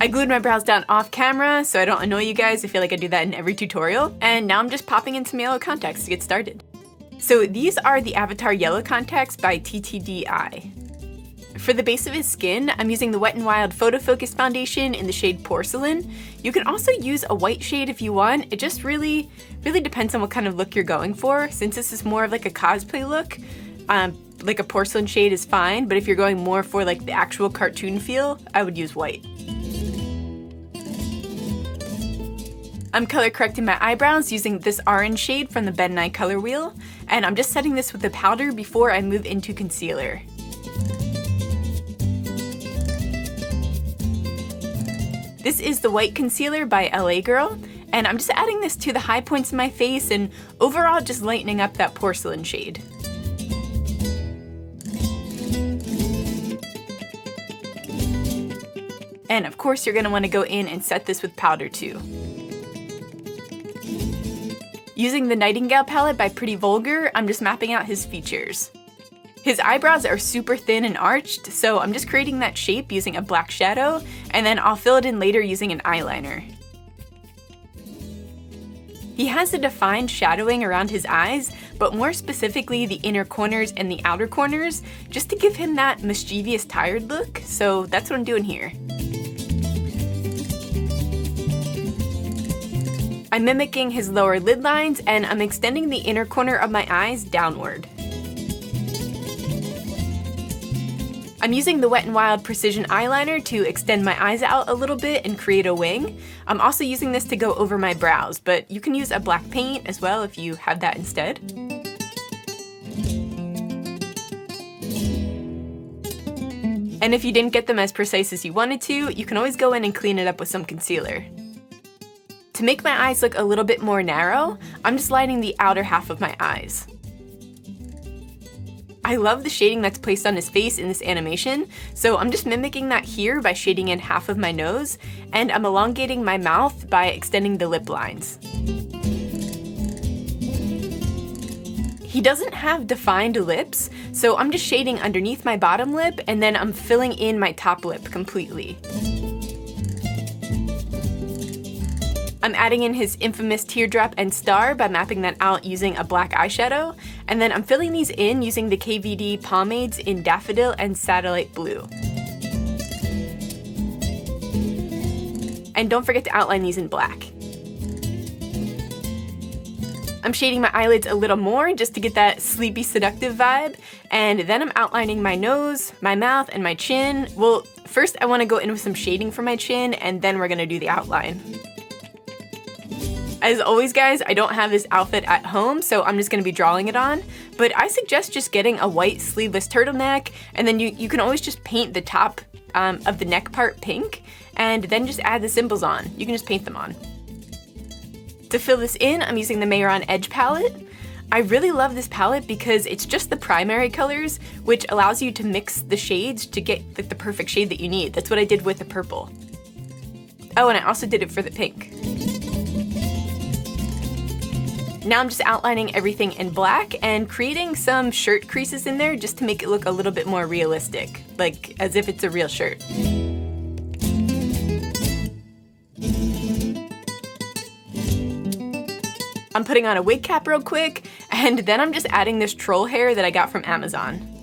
I glued my brows down off camera so I don't annoy you guys. I feel like I do that in every tutorial. And now I'm just popping in some yellow contacts to get started. So these are the Avatar Yellow Contacts by TTDI. For the base of his skin, I'm using the Wet n Wild Photo Focus Foundation in the shade Porcelain. You can also use a white shade if you want. It just really depends on what kind of look you're going for. Since this is more of like a cosplay look, like a porcelain shade is fine, but if you're going more for like the actual cartoon feel, I would use white. I'm color correcting my eyebrows using this orange shade from the Ben Nye color wheel, and I'm just setting this with the powder before I move into concealer. This is the White Concealer by LA Girl, and I'm just adding this to the high points of my face and overall just lightening up that porcelain shade. And of course you're going to want to go in and set this with powder too. Using the Nightingale palette by Pretty Vulgar, I'm just mapping out his features. His eyebrows are super thin and arched, so I'm just creating that shape using a black shadow, and then I'll fill it in later using an eyeliner. He has a defined shadowing around his eyes, but more specifically the inner corners and the outer corners, just to give him that mischievous, tired look, so that's what I'm doing here. I'm mimicking his lower lid lines, and I'm extending the inner corner of my eyes downward. I'm using the Wet n Wild Precision Eyeliner to extend my eyes out a little bit and create a wing. I'm also using this to go over my brows, but you can use a black paint as well if you have that instead. And if you didn't get them as precise as you wanted to, you can always go in and clean it up with some concealer. To make my eyes look a little bit more narrow, I'm just lining the outer half of my eyes. I love the shading that's placed on his face in this animation, so I'm just mimicking that here by shading in half of my nose, and I'm elongating my mouth by extending the lip lines. He doesn't have defined lips, so I'm just shading underneath my bottom lip, and then I'm filling in my top lip completely. I'm adding in his infamous teardrop and star by mapping that out using a black eyeshadow, and then I'm filling these in using the KVD pomades in Daffodil and Satellite Blue. And don't forget to outline these in black. I'm shading my eyelids a little more just to get that sleepy, seductive vibe, and then I'm outlining my nose, my mouth, and my chin. Well, first I want to go in with some shading for my chin, and then we're going to do the outline. As always, guys, I don't have this outfit at home, so I'm just going to be drawing it on, but I suggest just getting a white sleeveless turtleneck, and then you can always just paint the top of the neck part pink, and then just add the symbols on. You can just paint them on. To fill this in, I'm using the Mayron Edge palette. I really love this palette because it's just the primary colors, which allows you to mix the shades to get like the perfect shade that you need. That's what I did with the purple. Oh, and I also did it for the pink. Now I'm just outlining everything in black and creating some shirt creases in there just to make it look a little bit more realistic, like as if it's a real shirt. I'm putting on a wig cap real quick, and then I'm just adding this troll hair that I got from Amazon.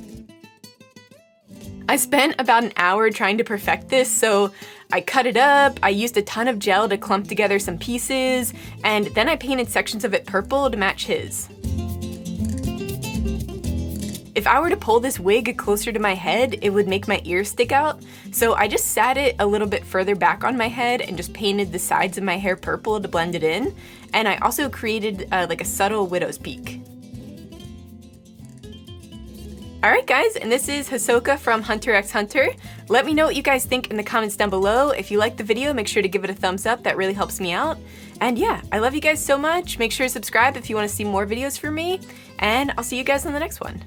I spent about an hour trying to perfect this, so I cut it up, I used a ton of gel to clump together some pieces, and then I painted sections of it purple to match his. If I were to pull this wig closer to my head, it would make my ears stick out, so I just sat it a little bit further back on my head and just painted the sides of my hair purple to blend it in, and I also created like a subtle widow's peak. Alright guys, and this is Hisoka from Hunter x Hunter. Let me know what you guys think in the comments down below. If you liked the video, make sure to give it a thumbs up, that really helps me out. And yeah, I love you guys so much. Make sure to subscribe if you want to see more videos from me, and I'll see you guys on the next one.